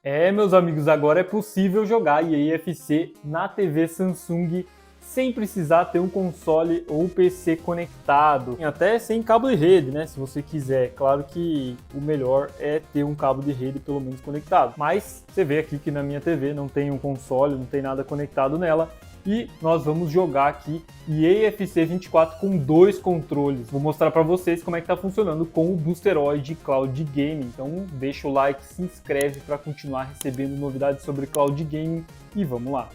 Meus amigos, agora é possível jogar EA FC na TV Samsung sem precisar ter um console ou PC conectado, até sem cabo de rede, né? Se você quiser. Claro que o melhor é ter um cabo de rede pelo menos conectado. Mas você vê aqui que na minha TV não tem um console, não tem nada conectado nela. E nós vamos jogar aqui EA FC 24 com 2 controles. Vou mostrar para vocês como é que está funcionando com o Boosteroid Cloud Gaming. Então deixa o like, se inscreve para continuar recebendo novidades sobre Cloud Gaming e vamos lá.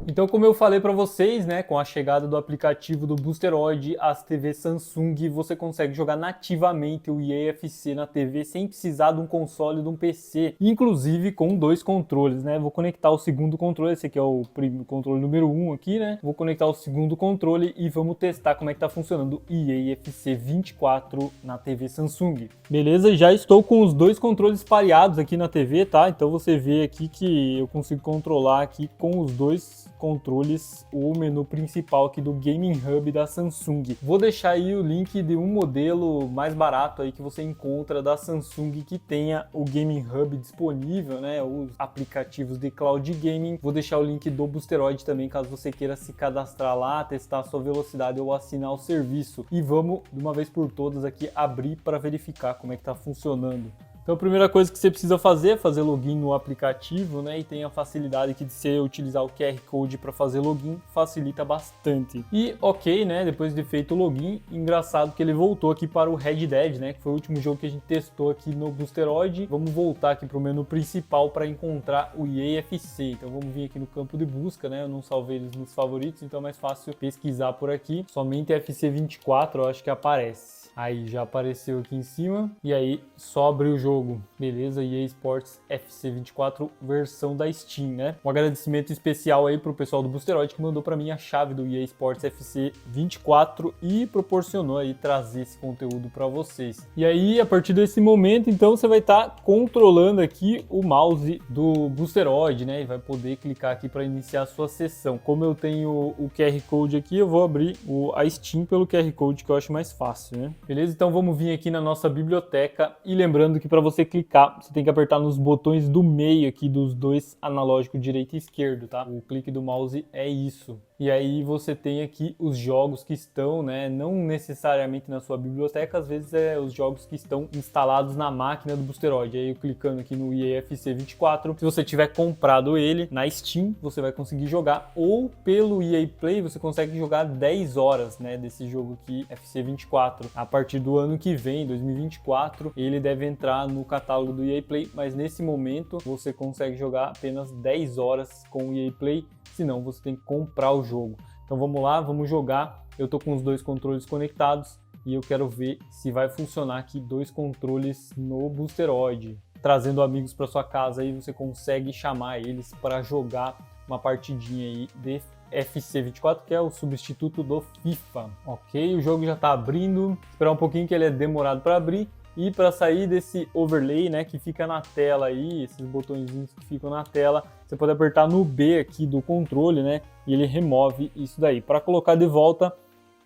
Então, como eu falei para vocês, né, com a chegada do aplicativo do Boosteroid, as TVs Samsung, você consegue jogar nativamente o EA FC na TV sem precisar de um console ou de um PC, inclusive com 2 controles, né? Vou conectar o segundo controle, esse aqui é o controle número 1 aqui, né? Vou conectar o segundo controle e vamos testar como é que tá funcionando o EA FC 24 na TV Samsung. Beleza? Já estou com os 2 controles pareados aqui na TV, tá? Então você vê aqui que eu consigo controlar aqui com os 2 controles o menu principal aqui do Gaming Hub da Samsung. Vou deixar aí o link de um modelo mais barato aí que você encontra da Samsung que tenha o Gaming Hub disponível, né, os aplicativos de Cloud Gaming. Vou deixar o link do Boosteroid também caso você queira se cadastrar lá, testar a sua velocidade ou assinar o serviço. E vamos de uma vez por todas aqui abrir para verificar como é que está funcionando. Então a primeira coisa que você precisa fazer é fazer login no aplicativo, né? E tem a facilidade aqui de você utilizar o QR Code para fazer login, facilita bastante. E ok, né? Depois de feito o login, engraçado que ele voltou aqui para o Red Dead, né? Que foi o último jogo que a gente testou aqui no Boosteroid. Vamos voltar aqui para o menu principal para encontrar o EA FC. Então vamos vir aqui no campo de busca, né? Eu não salvei eles nos favoritos, então é mais fácil pesquisar por aqui. Somente FC 24 eu acho que aparece. Aí já apareceu aqui em cima e aí só abrir o jogo, beleza? EA Sports FC 24 versão da Steam, né? Um agradecimento especial aí pro pessoal do Boosteroid que mandou para mim a chave do EA Sports FC 24 e proporcionou aí trazer esse conteúdo para vocês. E aí a partir desse momento então você vai estar controlando aqui o mouse do Boosteroid, né? E vai poder clicar aqui para iniciar a sua sessão. Como eu tenho o QR Code aqui, eu vou abrir a Steam pelo QR Code que eu acho mais fácil, né? Beleza? Então vamos vir aqui na nossa biblioteca e lembrando que para você clicar, você tem que apertar nos botões do meio aqui dos 2 analógicos direito e esquerdo, tá? O clique do mouse é isso. E aí você tem aqui os jogos que estão, né, não necessariamente na sua biblioteca, às vezes é os jogos que estão instalados na máquina do Boosteroid. Aí eu clicando aqui no EA FC 24, se você tiver comprado ele na Steam, você vai conseguir jogar, ou pelo EA Play você consegue jogar 10 horas, né, desse jogo aqui, FC 24. A partir do ano que vem, 2024, ele deve entrar no catálogo do EA Play, mas nesse momento você consegue jogar apenas 10 horas com o EA Play, senão você tem que comprar o jogo. Então vamos lá, vamos jogar. Eu tô com os 2 controles conectados e eu quero ver se vai funcionar aqui 2 controles no Boosteroid. Trazendo amigos para sua casa aí, você consegue chamar eles para jogar uma partidinha aí de FC 24, que é o substituto do FIFA. Ok, o jogo já está abrindo. Esperar um pouquinho que ele é demorado para abrir. E para sair desse overlay, né, que fica na tela aí, esses botõezinhos que ficam na tela, você pode apertar no B aqui do controle, né, e ele remove isso daí. Para colocar de volta,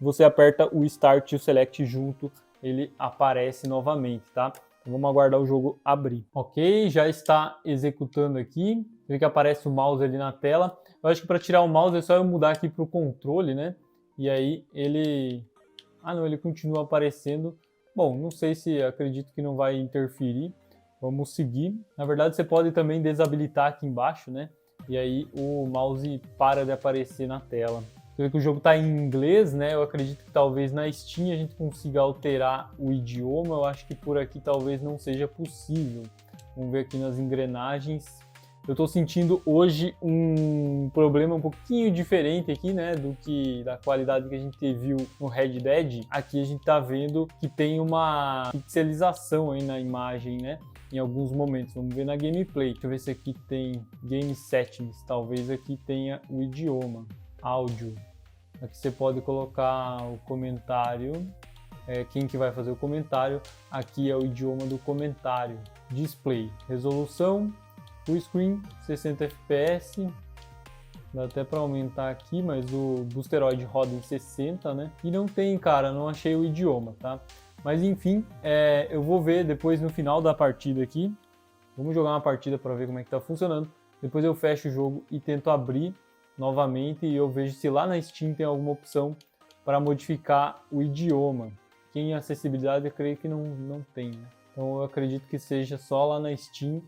você aperta o Start e o Select junto, ele aparece novamente, tá? Então, vamos aguardar o jogo abrir. Ok, já está executando aqui. Vê que aparece o mouse ali na tela. Eu acho que para tirar o mouse é só eu mudar aqui para o controle, né? E aí ele... Ah não, ele continua aparecendo. Bom, não sei se acredito que não vai interferir. Vamos seguir. Na verdade, você pode também desabilitar aqui embaixo, né? E aí o mouse para de aparecer na tela. Você vê que o jogo está em inglês, né? Eu acredito que talvez na Steam a gente consiga alterar o idioma. Eu acho que por aqui talvez não seja possível. Vamos ver aqui nas engrenagens. Eu estou sentindo hoje um problema um pouquinho diferente aqui, né, do que da qualidade que a gente viu no Red Dead. Aqui a gente está vendo que tem uma pixelização aí na imagem, né, em alguns momentos. Vamos ver na gameplay. Deixa eu ver se aqui tem Game Settings. Talvez aqui tenha o idioma, áudio. Aqui você pode colocar o comentário. Quem que vai fazer o comentário? Aqui é o idioma do comentário. Display, resolução. Full screen, 60 fps, dá até para aumentar aqui, mas o Boosteroid roda em 60, né? E não tem, cara, não achei o idioma, tá? Mas enfim, eu vou ver depois no final da partida aqui Vamos jogar uma partida para ver como é que tá funcionando. Depois eu fecho o jogo e tento abrir novamente e eu vejo se lá na Steam tem alguma opção para modificar o idioma. Que em acessibilidade eu creio que não tem, né? Então eu acredito que seja só lá na Steam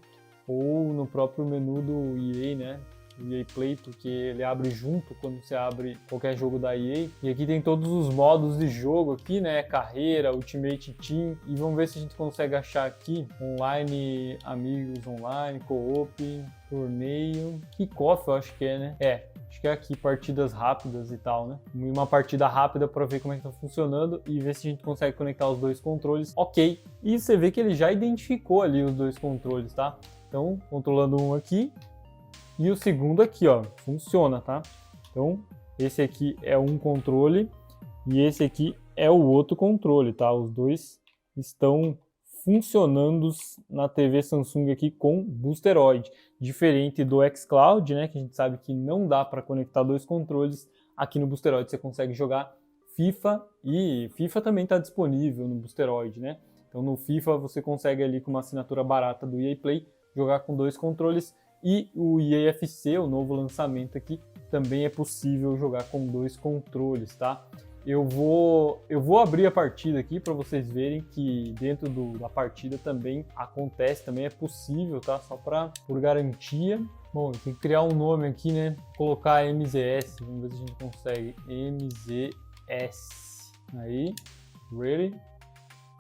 ou no próprio menu do EA, né? O EA Play, porque ele abre junto quando você abre qualquer jogo da EA. E aqui tem todos os modos de jogo aqui, né? Carreira, Ultimate Team. E vamos ver se a gente consegue achar aqui online, amigos online, co-op, torneio, kickoff eu acho que é, né? Acho que é aqui, partidas rápidas e tal, né? Uma partida rápida para ver como é que tá funcionando e ver se a gente consegue conectar os dois controles. Ok, e você vê que ele já identificou ali os dois controles, tá? Então, controlando um aqui e o segundo aqui, ó, funciona, tá? Então, esse aqui é um controle e esse aqui é o outro controle, tá? Os dois estão funcionando na TV Samsung aqui com Boosteroid, diferente do xCloud, né, que a gente sabe que não dá para conectar dois controles. Aqui no Boosteroid você consegue jogar FIFA e FIFA também está disponível no Boosteroid, né? Então no FIFA você consegue ali com uma assinatura barata do EA Play jogar com dois controles e o EA FC, o novo lançamento aqui, também é possível jogar com dois controles, tá? Eu vou abrir a partida aqui para vocês verem que dentro da partida também acontece, também é possível, tá? Só por garantia. Bom, tem que criar um nome aqui, né? Colocar MZS, vamos ver se a gente consegue. MZS. Aí,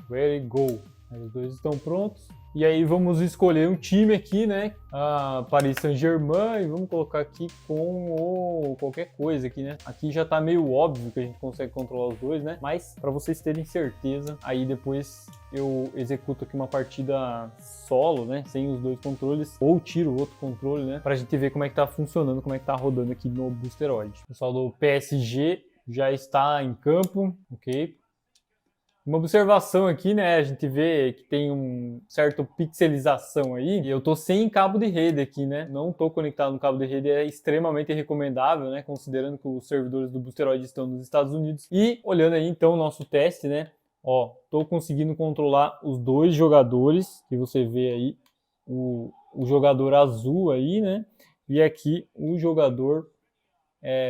ready, go. Aí os dois estão prontos. E aí vamos escolher um time aqui, né? Paris Saint-Germain, e vamos colocar aqui com qualquer coisa aqui, né? Aqui já tá meio óbvio que a gente consegue controlar os dois, né? Mas para vocês terem certeza, aí depois eu executo aqui uma partida solo, né? Sem os dois controles, ou tiro o outro controle, né? Pra gente ver como é que tá funcionando, como é que tá rodando aqui no Boosteroid. O pessoal do PSG já está em campo, ok? Uma observação aqui, né, a gente vê que tem um certo pixelização aí, e eu tô sem cabo de rede aqui, né, não tô conectado no cabo de rede, é extremamente recomendável, né, considerando que os servidores do Boosteroid estão nos Estados Unidos. E olhando aí então o nosso teste, né, ó, tô conseguindo controlar os dois jogadores, que você vê aí, o jogador azul aí, né, e aqui o jogador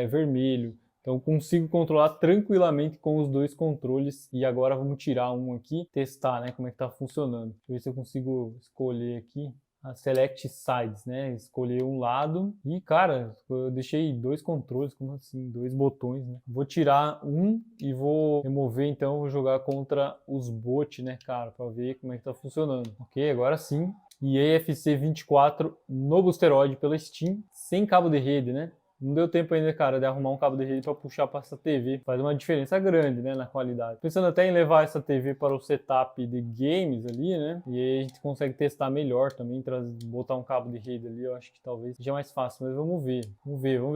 vermelho. Então consigo controlar tranquilamente com os dois controles. E agora vamos tirar um aqui, testar, né, como é que tá funcionando. Deixa eu ver se eu consigo escolher aqui a Select Sides, né, escolher um lado. E cara, eu deixei dois controles, como assim, dois botões, né. Vou tirar um e vou remover, então vou jogar contra os bots, né, cara, para ver como é que tá funcionando. Ok, agora sim. EA FC 24 no Boosteroid pela Steam, sem cabo de rede, né. Não deu tempo ainda, cara, de arrumar um cabo de rede para puxar para essa TV. Faz uma diferença grande, né, na qualidade. Pensando até em levar essa TV para o setup de games ali, né? E aí a gente consegue testar melhor também, botar um cabo de rede ali, eu acho que talvez seja mais fácil. Mas vamos ver.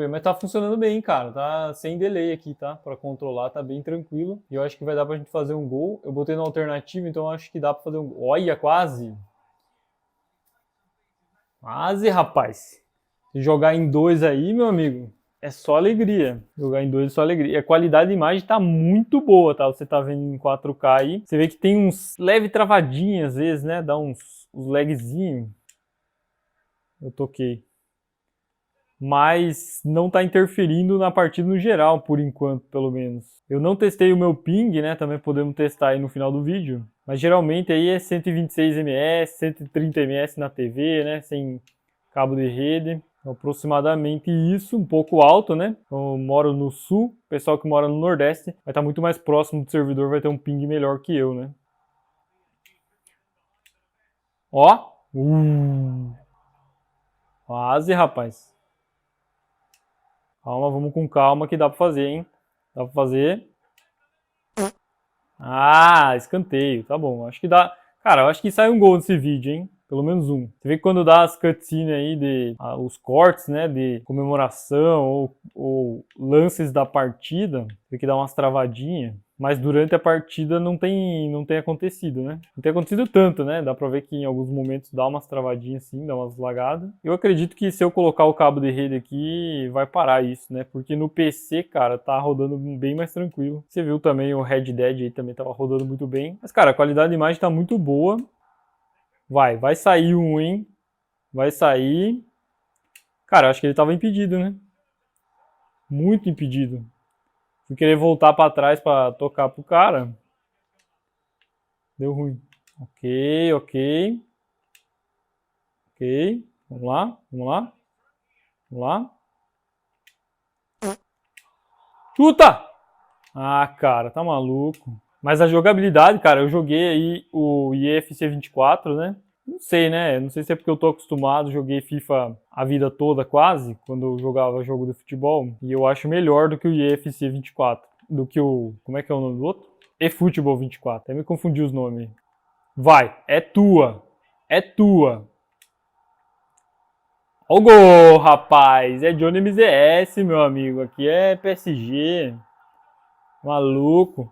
Mas tá funcionando bem, cara. Tá sem delay aqui, tá? Para controlar, tá bem tranquilo. E eu acho que vai dar pra gente fazer um gol. Eu botei no alternativo, então eu acho que dá para fazer um gol. Olha, quase! Quase, rapaz! Se jogar em dois aí, meu amigo, é só alegria. Jogar em dois é só alegria. E a qualidade de imagem tá muito boa, tá? Você tá vendo em 4K aí. Você vê que tem uns leve travadinhas às vezes, né? Dá uns lagzinhos. Eu toquei. Mas não tá interferindo na partida no geral, por enquanto, pelo menos. Eu não testei o meu ping, né? Também podemos testar aí no final do vídeo. Mas geralmente aí é 126 ms, 130 ms na TV, né? Sem cabo de rede. Aproximadamente isso, um pouco alto, né? Eu moro no sul, o pessoal que mora no nordeste vai estar muito mais próximo do servidor, vai ter um ping melhor que eu, né? Ó! Quase, rapaz. Calma, vamos com calma que dá pra fazer, hein? Dá pra fazer. Ah, escanteio, tá bom. Acho que dá. Cara, eu acho que sai um gol nesse vídeo, hein? Pelo menos um. Você vê que quando dá as cutscenes aí, os cortes, né, de comemoração ou lances da partida, vê que dá umas travadinhas, mas durante a partida não tem acontecido, né? Não tem acontecido tanto, né? Dá pra ver que em alguns momentos dá umas travadinhas assim, dá umas lagadas. Eu acredito que se eu colocar o cabo de rede aqui, vai parar isso, né? Porque no PC, cara, tá rodando bem mais tranquilo. Você viu também o Red Dead aí também tava rodando muito bem. Mas, cara, a qualidade de imagem tá muito boa. Vai sair um, hein? Vai sair. Cara, eu acho que ele tava impedido, né? Muito impedido. Fui querer voltar pra trás pra tocar pro cara. Deu ruim. Ok, ok. Ok. Vamos lá, vamos lá. Vamos lá. Chuta! Ah, cara, tá maluco. Mas a jogabilidade, cara, eu joguei aí o IFC 24, né? Não sei, né? Não sei se é porque eu tô acostumado, joguei FIFA a vida toda quase, quando eu jogava jogo de futebol, e eu acho melhor do que o IFC 24, do que o, como é que é o nome do outro? eFootball 24. Até me confundi os nomes. Vai, é tua. É tua. Ó o gol, rapaz. É Johnny MZS, meu amigo. Aqui é PSG. Maluco.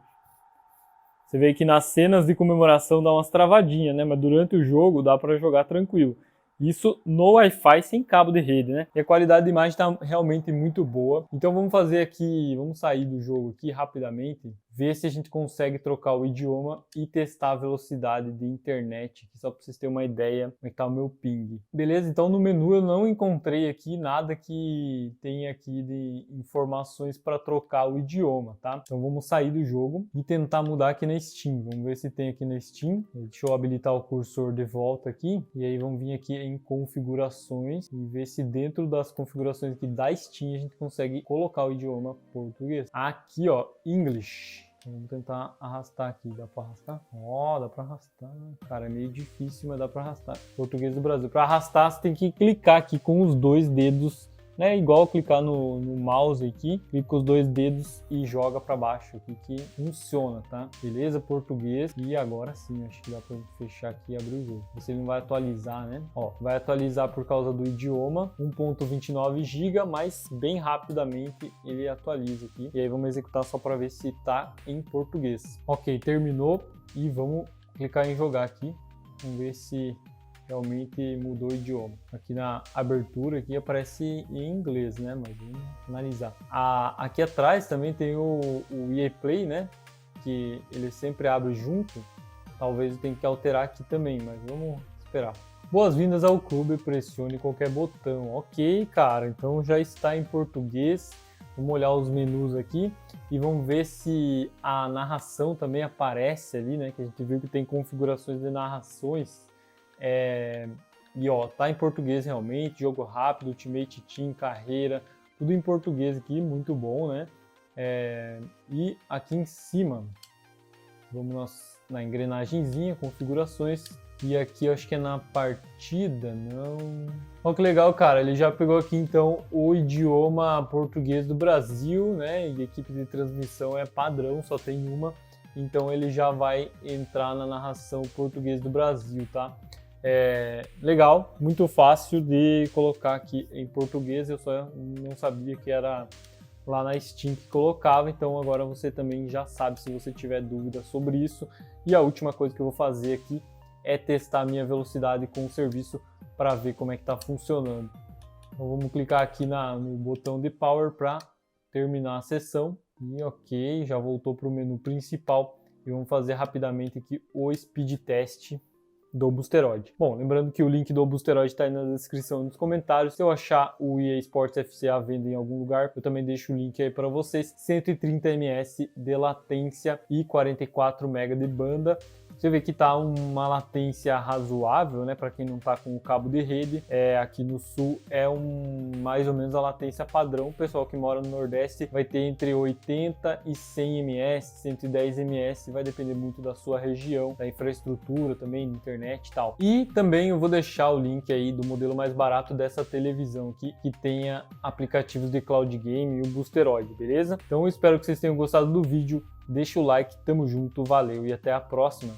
Você vê que nas cenas de comemoração dá umas travadinhas, né? Mas durante o jogo dá para jogar tranquilo. Isso no Wi-Fi sem cabo de rede, né? E a qualidade de imagem está realmente muito boa. Então vamos fazer aqui, vamos sair do jogo aqui rapidamente, ver se a gente consegue trocar o idioma e testar a velocidade de internet, aqui, só para vocês terem uma ideia como é que tá o meu ping. Beleza? Então no menu eu não encontrei aqui nada que tenha aqui de informações para trocar o idioma, tá? Então vamos sair do jogo e tentar mudar aqui na Steam. Vamos ver se tem aqui na Steam. Deixa eu habilitar o cursor de volta aqui e aí vamos vir aqui em configurações e ver se dentro das configurações aqui da Steam a gente consegue colocar o idioma português. Aqui, ó, English. Vamos tentar arrastar aqui. Dá pra arrastar? Ó, dá pra arrastar. Cara, é meio difícil, mas dá pra arrastar. Português do Brasil. Pra arrastar, você tem que clicar aqui com os dois dedos, né? Igual clicar no mouse aqui. Clica com os dois dedos e joga pra baixo aqui, que funciona, tá? Beleza? Português. E agora sim, acho que dá pra fechar aqui e abrir o jogo. Você não vai atualizar, né? Ó, vai atualizar por causa do idioma. 1.29 GB, mas bem rapidamente ele atualiza aqui. E aí vamos executar só para ver se tá em português. Ok, terminou. E vamos clicar em jogar aqui. Vamos ver se realmente mudou o idioma. Aqui na abertura aqui aparece em inglês, né? Mas vamos analisar. Aqui atrás também tem o EA Play, né? Que ele sempre abre junto. Talvez eu tenha que alterar aqui também, mas vamos esperar. Boas-vindas ao clube, pressione qualquer botão. Ok, cara, então já está em português. Vamos olhar os menus aqui e vamos ver se a narração também aparece ali, né? Que a gente viu que tem configurações de narrações. E ó, tá em português realmente, jogo rápido, Ultimate Team, carreira, tudo em português aqui, muito bom, né? E aqui em cima, vamos na engrenagemzinha, configurações, e aqui eu acho que é na partida, não... Olha que legal, cara, ele já pegou aqui então o idioma português do Brasil, né? E a equipe de transmissão é padrão, só tem uma, então ele já vai entrar na narração português do Brasil, tá? Legal, muito fácil de colocar aqui em português, eu só não sabia que era lá na Steam que colocava, então agora você também já sabe se você tiver dúvida sobre isso. E a última coisa que eu vou fazer aqui é testar a minha velocidade com o serviço para ver como é que está funcionando. Então vamos clicar aqui no botão de Power para terminar a sessão. E ok, já voltou para o menu principal e vamos fazer rapidamente aqui o speed test do Boosteroid. Bom, lembrando que o link do Boosteroid está aí na descrição e nos comentários. Se eu achar o EA Sports FC à venda em algum lugar, eu também deixo o link aí para vocês. 130 ms de latência e 44 MB de banda. Você vê que tá uma latência razoável, né? Para quem não tá com o cabo de rede. Aqui no sul é mais ou menos a latência padrão. O pessoal que mora no Nordeste vai ter entre 80 e 100 ms, 110 ms, vai depender muito da sua região, da infraestrutura também, internet e tal. E também eu vou deixar o link aí do modelo mais barato dessa televisão aqui, que tenha aplicativos de cloud game e o Boosteroid, beleza? Então eu espero que vocês tenham gostado do vídeo. Deixa o like, tamo junto, valeu e até a próxima.